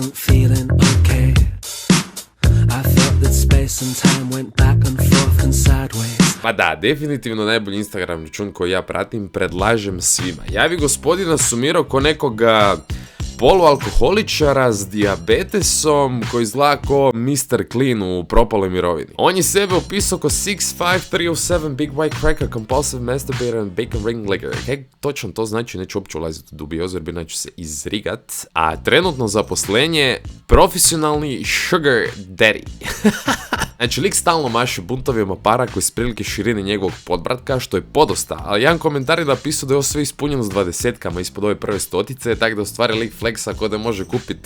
wasn't feeling okay. I felt that space and time went back and forth and sideways. Pa da, definitivno najbolji Instagram račun koji ja pratim, predlažem svima. Ja bi gospodina sumirao ko nekoga polualkoholičara s dijabetesom koji izgleda ko Mr. Clean u propaloj mirovini. On je sebe opisao ko 6'5", 307, big white cracker, compulsive masturbator and bacon ring licker. Kaj točno to znači, neću uopće ulaziti u dubiozu jer bi neću se izrigat. A trenutno zaposlenje, profesionalni sugar daddy. Znači, lik stalno maše buntovima para koji s prilike širine njegovog podbratka, što je podosta, ali jedan komentar je napisao da je ovo sve ispunjeno s 20-kama ispod ove prve stotice, tako da u stvari lik fleksa ko da može kupiti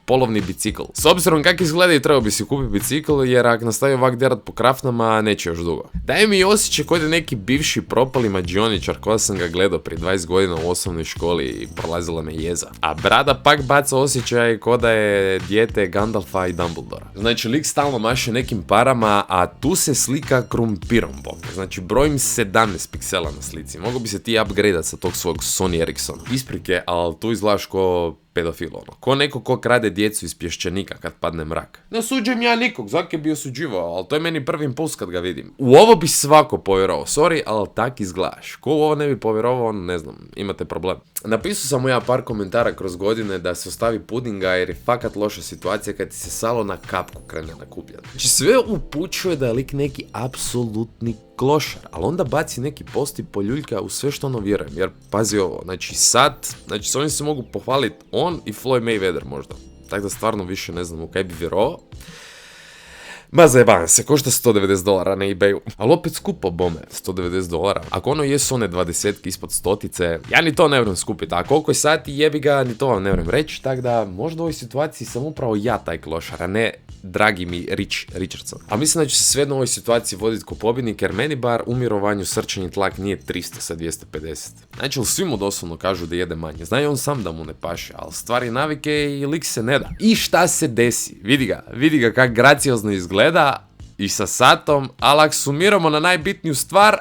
polovni bicikl. S obzirom kak izgleda i trebao bi si kupiti bicikl, jer ako nastavi ovak derat po krafnama, neće još dugo. Daje mi osjećaj kod je neki bivši propali mađioničar koja sam ga gledao prije 20 godina u osnovnoj školi i prolazila me jeza. A brada pak baca osjećaj ko da je dijete Gandalfa i Dumbledora. Znači, lik stalno maše nekim parama, a tu se slika krumpirom bombe. Znači, brojim 17 piksela na slici. Mogu bi se ti upgradeat sa tog svog Sony Ericssona. Isprike, ali tu izgledaš ko pedofil, ko neko ko krade djecu iz pješčanika kad padne mrak. Ne osuđujem ja nikog, Zak je bi osuđivao, ali to je meni prvi impuls kad ga vidim. U ovo bi svako povjerovao, sorry, ali tak izgledaš. Ko u ovo ne bi povjerovao, ne znam, imate problem. Napisao sam mu ja par komentara kroz godine da se ostavi pudinga jer je fakat loša situacija kad ti se salo na kapku krene nakupljati. Znači, sve upućuje da je lik neki apsolutni klošar, ali onda baci neki post i poljuljka u sve što ono vjerujem, jer pazi ovo, znači s ovim se mogu pohvaliti on i Floyd Mayweather možda, tako da stvarno više ne znam u kaj bi vjerovao. Ma zajebavam se, košta $190 na eBayu, ali opet skupo bome, $190. Ako ono jesu one 20 ispod stotice, ja ni to ne vrem skupiti, a koliko je sati jebi ga, ni to vam ne vrem reći, tako da možda u ovoj situaciji sam upravo ja taj klošar, a ne dragi mi Richardson. A mislim da ću se svejedno u ovoj situaciji voditi ko pobjednik, jer meni bar u mirovanju srčani tlak nije 300 sa 250. Znači, svi mu doslovno kažu da jede manje, znaju on sam da mu ne paše, ali stvari navike i lik se ne da. I šta se desi? Vidi ga kak graciozno izgleda i sa satom, ali ako sumiramo na najbitniju stvar,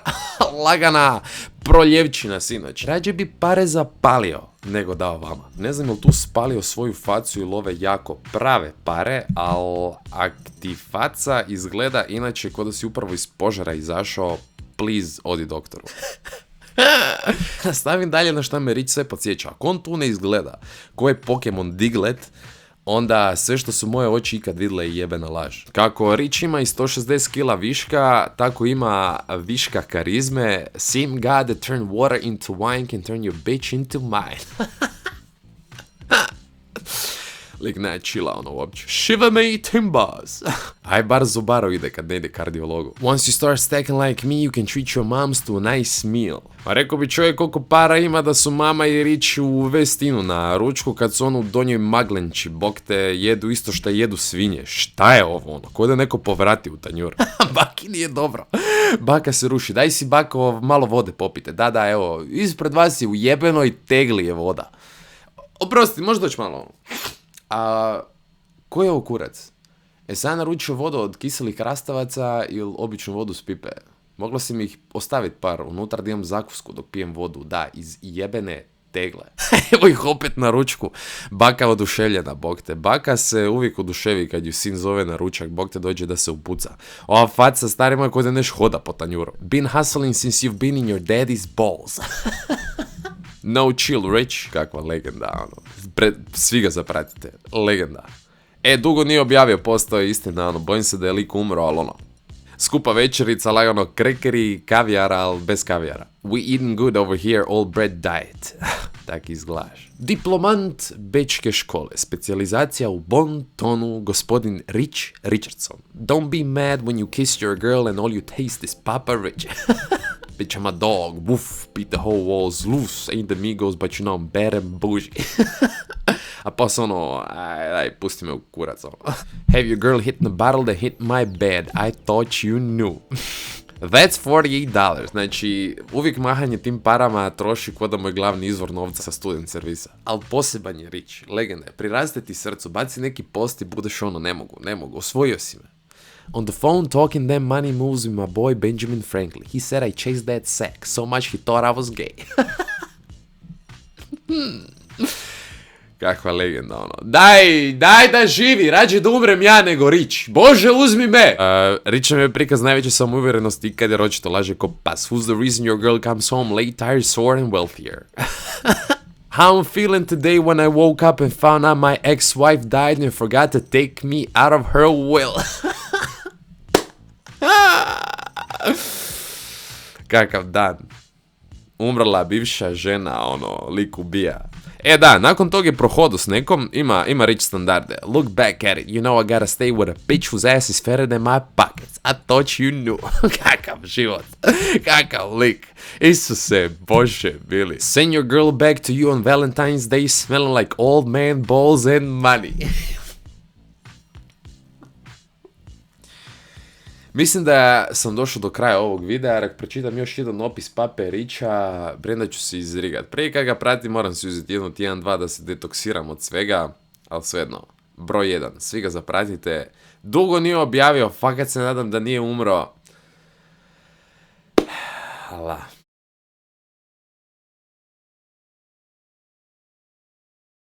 lagana proljevčina sinoć. Rađe bi pare zapalio nego dao vama. Ne znam je li tu spalio svoju facu ili ove jako prave pare, ali ak ti faca izgleda inače kod da si upravo iz požara izašao, please odi doktoru. Stavim dalje na šta me Rich sve podsjeća. Ako on tu ne izgleda ko je Pokemon Diglett, onda sve što su moje oči ikad vidjele je jebena laž. Kako Rich ima i 160 kila viška, tako ima viška karizme. Same God that turned water into wine can turn your bitch into mine. Lik ne chilla ono uopće. Shiva me timbas. Aj bar Zubaro ide kad ne ide kardiologu. Once you start stacking like me, you can treat your moms to a nice meal. A rekao bi čovjek koliko para ima da su mama i Rich u Vestinu na ručku kad su ono u Donjoj Maglenči. Bog te jedu isto što jedu svinje. Šta je ovo ono? Ko da neko povrati u tanjur. Baki nije dobro. Baka se ruši. Daj si bako malo vode popite. Da, evo. Ispred vas je u jebenoj tegli je voda. Oprosti, možda doći malo ono. A ko je ovo kurac? Sad naručio vodu od kiselih krastavaca ili običnu vodu s pipe? Moglo si mi ih ostaviti par unutra da imam zakusku dok pijem vodu. Da, iz jebene tegle. Evo ih opet na ručku. Baka oduševljena, bog te. Baka se uvijek oduševi kad ju sin zove na ručak, bog te dođe da se upuca. Ova faca stari moj ko da neš hoda po tanjuru. Been hustling since you've been in your daddy's balls. No chill Rich, kakva legenda, ono. Svi ga zapratite, legenda. Dugo nije objavio, postao je istina, ono, bojim se da je lik umro, ali ono. Skupa večerica, lagano krekeri, kavijara, ali bez kavijara. We eating good over here, all bread diet. Tak izgledaš. Diplomant bečke škole, specijalizacija u bon tonu, gospodin Rich Richardson. Don't be mad when you kiss your girl and all you taste is Papa Rich. Bitch, I'm a dog, woof, beat the whole walls loose, ain't the Migos, but you know I'm bad and bougie. A pa se ono, aj, pusti me u kurac, ono. Have your girl hit the bottle that hit my bed, I thought you knew. That's $48, znači uvijek mahanje tim parama troši kod da moj glavni izvor novca sa student servisa. Ali poseban je Rich, legenda je, priraste ti srcu, baci neki post i budeš ono, ne mogu, osvojio si me. On the phone talking them money moves with my boy Benjamin Franklin. He said I chased that sack so much he thought I was gay. Kakva legenda, ono. Daj da živi, rađe da umrem ja nego Rich. Bože, uzmi me! Rich nam je prikaz najveće samouvjerenosti ikad jer očito laže ko pas. Who's the reason your girl comes home late, tired, sore and wealthier? How I'm feeling today when I woke up and found out my ex-wife died and forgot to take me out of her will. Kakav dan. Umrla bivša žena, ono, lik ubija. Da, nakon tog je prohodu s nekom, ima Rich standarde. Look back at it, you know I gotta stay with a bitch whose ass is fatter than my pockets. I thought you knew. Kakav život. Kakav lik. Isuse, Bože, bili. Send your girl back to you on Valentine's Day smelling like old man balls and money. Mislim da sam došao do kraja ovog videa, jer ako pročitam još jedan opis Pape Richa, Brenda ću se izrigat. Prije kad ga pratim moram si uzeti jednu tjedan, dva da se detoksiram od svega, ali svejedno, broj 1, svi ga zapratite. Dugo nije objavio, fakat se nadam da nije umro. Allah.